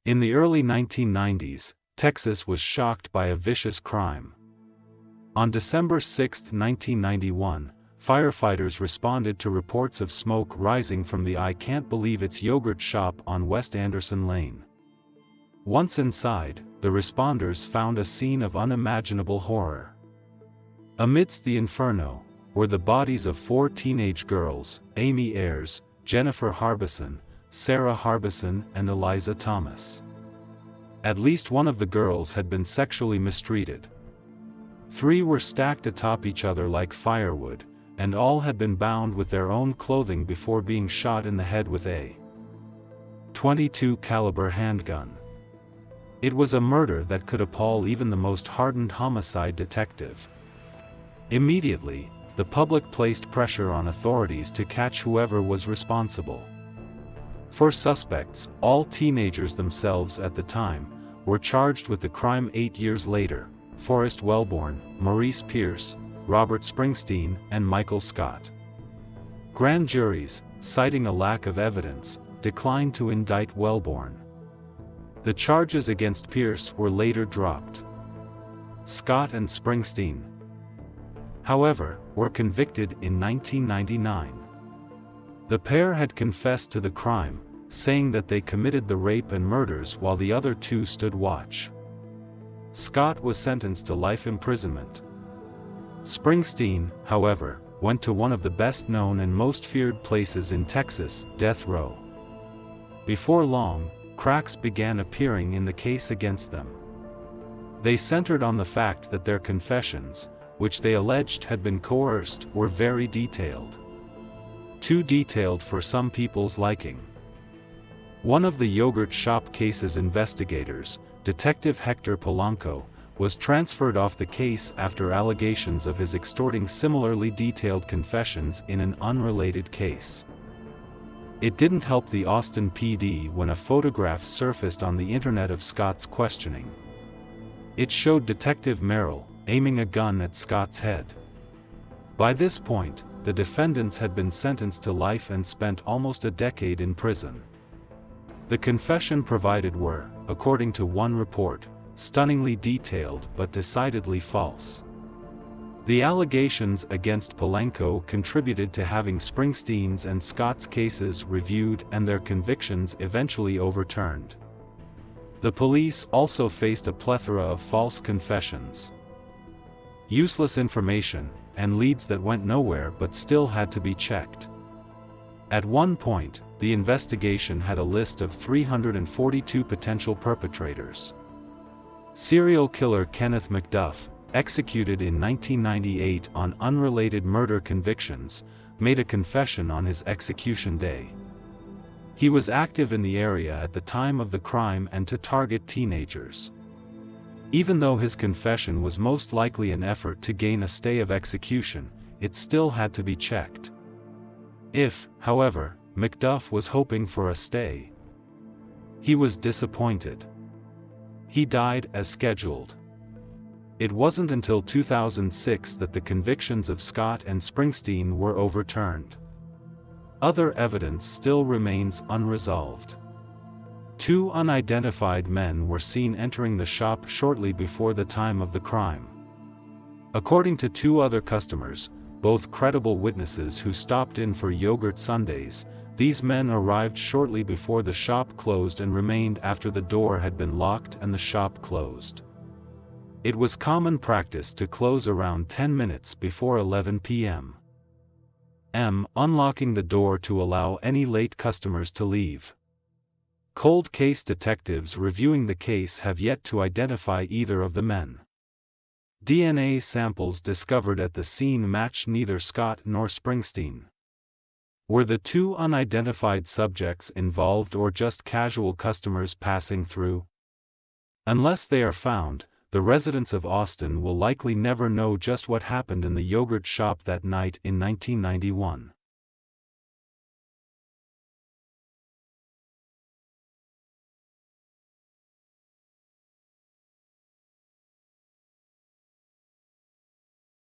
In the early 1990s, Texas was shocked by a vicious crime. On December 6, 1991, firefighters responded to reports of smoke rising from the I Can't Believe It's yogurt shop on West Anderson Lane. Once inside, the responders found a scene of unimaginable horror. Amidst the inferno were the bodies of 4 teenage girls, Amy Ayers, Jennifer Harbison, Sarah Harbison, and Eliza Thomas. At least one of the girls had been sexually mistreated. 3 were stacked atop each other like firewood, and all had been bound with their own clothing before being shot in the head with a .22 caliber handgun. It was a murder that could appall even the most hardened homicide detective. Immediately, the public placed pressure on authorities to catch whoever was responsible. 4 suspects, all teenagers themselves at the time, were charged with the crime 8 years later: Forrest Wellborn, Maurice Pierce, Robert Springsteen, and Michael Scott. Grand juries, citing a lack of evidence, declined to indict Wellborn. The charges against Pierce were later dropped. Scott and Springsteen, however, were convicted in 1999. The pair had confessed to the crime, saying that they committed the rape and murders while the other 2 stood watch. Scott was sentenced to life imprisonment. Springsteen, however, went to one of the best-known and most feared places in Texas, death row. Before long, cracks began appearing in the case against them. They centered on the fact that their confessions, which they alleged had been coerced, were very detailed. Too detailed for some people's liking. One of the yogurt shop case's investigators, Detective Hector Polanco, was transferred off the case after allegations of his extorting similarly detailed confessions in an unrelated case. It didn't help the Austin PD when a photograph surfaced on the internet of Scott's questioning. It showed Detective Merrill aiming a gun at Scott's head. By this point, the defendants had been sentenced to life and spent almost a decade in prison. The confession provided were, according to one report, stunningly detailed but decidedly false. The allegations against Polanco contributed to having Springsteen's and Scott's cases reviewed and their convictions eventually overturned. The police also faced a plethora of false confessions, useless information, and leads that went nowhere but still had to be checked. At one point, the investigation had a list of 342 potential perpetrators. Serial killer Kenneth McDuff, executed in 1998 on unrelated murder convictions, made a confession on his execution day. He was active in the area at the time of the crime and to target teenagers. Even though his confession was most likely an effort to gain a stay of execution, it still had to be checked. If, however, McDuff was hoping for a stay, he was disappointed. He died as scheduled. It wasn't until 2006 that the convictions of Scott and Springsteen were overturned. Other evidence still remains unresolved. 2 unidentified men were seen entering the shop shortly before the time of the crime. According to 2 other customers, both credible witnesses who stopped in for yogurt sundaes, these men arrived shortly before the shop closed and remained after the door had been locked and the shop closed. It was common practice to close around 10 minutes before 11 p.m. Unlocking the door to allow any late customers to leave. Cold case detectives reviewing the case have yet to identify either of the men. DNA samples discovered at the scene matched neither Scott nor Springsteen. Were the 2 unidentified subjects involved or just casual customers passing through? Unless they are found, the residents of Austin will likely never know just what happened in the yogurt shop that night in 1991.